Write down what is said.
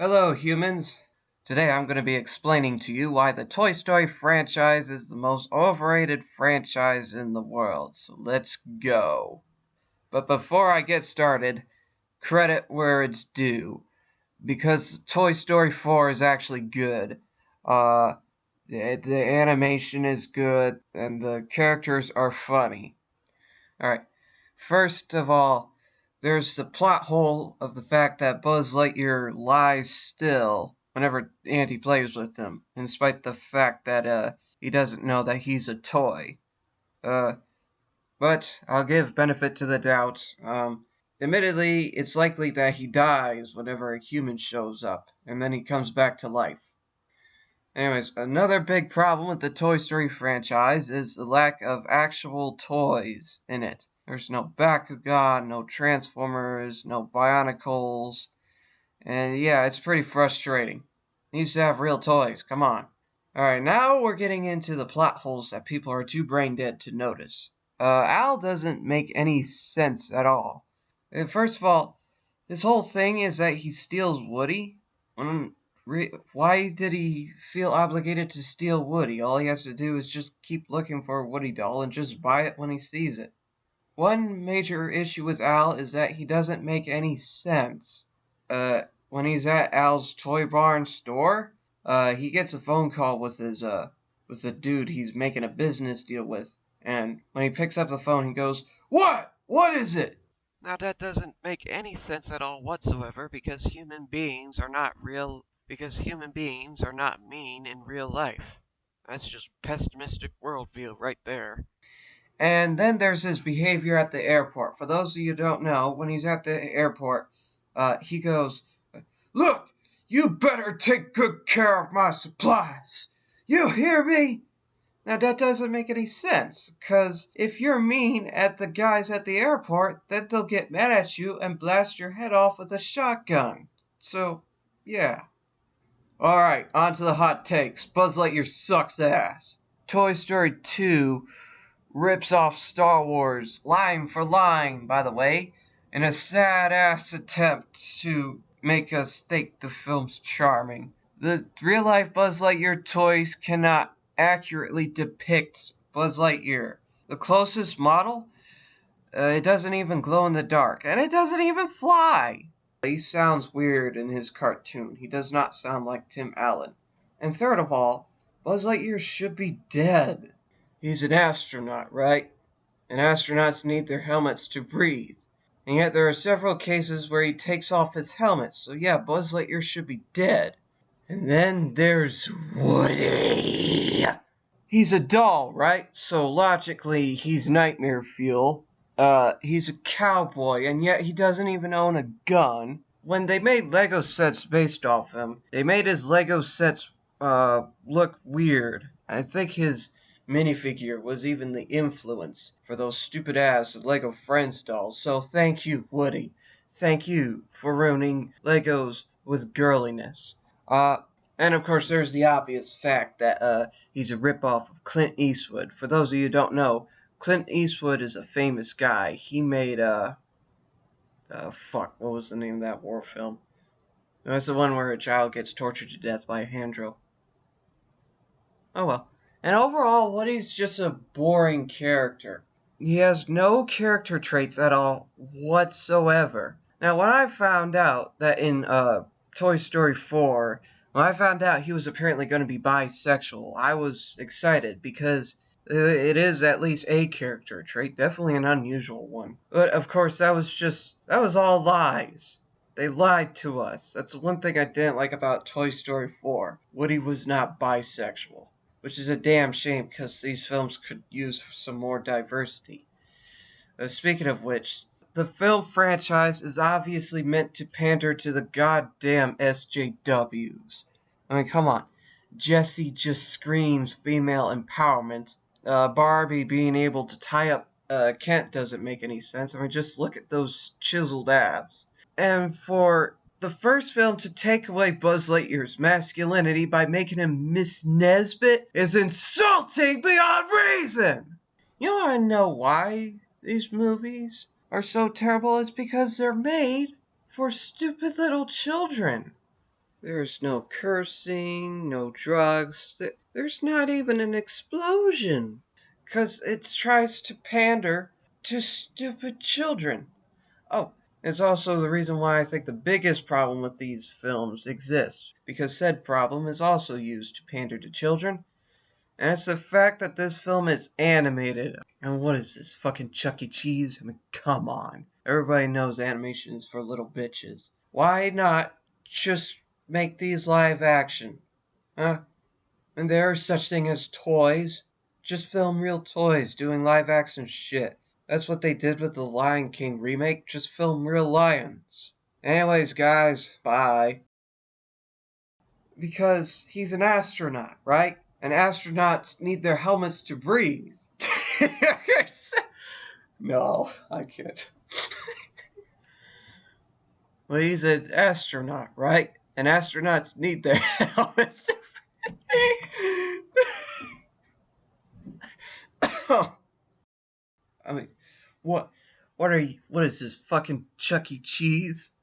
Hello, humans. Today I'm going to be explaining to you why the Toy Story franchise is the most overrated franchise in the world. So let's go. But before I get started, credit where it's due. Because Toy Story 4 is actually good. The animation is good, and the characters are funny. Alright, first of all, there's the plot hole of the fact that Buzz Lightyear lies still whenever Andy plays with him, in spite of the fact that he doesn't know that he's a toy. But I'll give benefit to the doubt. Admittedly, it's likely that he dies whenever a human shows up, and then he comes back to life. Anyways, another big problem with the Toy Story franchise is the lack of actual toys in it. There's no Bakugan, no Transformers, no Bionicles, and yeah, it's pretty frustrating. Needs to have real toys, come on. Alright, now we're getting into the plot holes that people are too brain dead to notice. Al doesn't make any sense at all. First of all, his whole thing is that he steals Woody. Why did he feel obligated to steal Woody? All he has to do is just keep looking for a Woody doll and just buy it when he sees it. One major issue with Al is that he doesn't make any sense. When he's at Al's Toy Barn store, he gets a phone call with the dude he's making a business deal with. And when he picks up the phone, he goes, "What? What is it?" Now that doesn't make any sense at all whatsoever because human beings are not mean in real life. That's just pessimistic worldview right there. And then there's his behavior at the airport. For those of you who don't know, when he's at the airport, he goes, "Look, you better take good care of my supplies. You hear me?" Now that doesn't make any sense, because if you're mean at the guys at the airport, then they'll get mad at you and blast your head off with a shotgun. So, yeah. Alright, on to the hot takes. Buzz Lightyear sucks ass. Toy Story 2 rips off Star Wars, line for line, by the way, in a sad-ass attempt to make us think the film's charming. The real-life Buzz Lightyear toys cannot accurately depict Buzz Lightyear. The closest model, it doesn't even glow in the dark, and it doesn't even fly. He sounds weird in his cartoon. He does not sound like Tim Allen. And third of all, Buzz Lightyear should be dead. He's an astronaut, right? And astronauts need their helmets to breathe. And yet there are several cases where he takes off his helmet, so yeah, Buzz Lightyear should be dead. And then there's Woody. He's a doll, right? So logically, he's nightmare fuel. He's a cowboy, and yet he doesn't even own a gun. When they made Lego sets based off him, they made his Lego sets look weird. I think his minifigure was even the influence for those stupid-ass Lego Friends dolls. So thank you, Woody. Thank you for ruining Legos with girliness. And of course, there's the obvious fact that he's a ripoff of Clint Eastwood. For those of you who don't know, Clint Eastwood is a famous guy. He made what was the name of that war film? That's the one where a child gets tortured to death by a hand drill. Oh well. And overall, Woody's just a boring character. He has no character traits at all whatsoever. Now, when I found out that in Toy Story 4, when I found out he was apparently going to be bisexual, I was excited because it is at least a character trait, definitely an unusual one. But of course, that was all lies. They lied to us. That's the one thing I didn't like about Toy Story 4. Woody was not bisexual, which is a damn shame because these films could use some more diversity. Speaking of which, the film franchise is obviously meant to pander to the goddamn SJWs. I mean, come on. Jessie just screams female empowerment. Barbie being able to tie up Kent doesn't make any sense. I mean, just look at those chiseled abs. And for the first film to take away Buzz Lightyear's masculinity by making him Miss Nesbit is insulting beyond reason! You want to know why these movies are so terrible? It's because they're made for stupid little children. There's no cursing, no drugs. There's not even an explosion. 'Cause it tries to pander to stupid children. Oh, it's also the reason why I think the biggest problem with these films exists, because said problem is also used to pander to children, and it's the fact that this film is animated. And what is this, fucking Chuck E. Cheese? I mean, come on. Everybody knows animation is for little bitches. Why not just make these live action? Huh? And there is such thing as toys. Just film real toys doing live action shit. That's what they did with the Lion King remake. Just film real lions. Anyways, guys, bye. Because he's an astronaut, right? And astronauts need their helmets to breathe. No, I can't. Well, he's an astronaut, right? And astronauts need their helmets to breathe. I mean, what? What is this, fucking Chuck E. Cheese?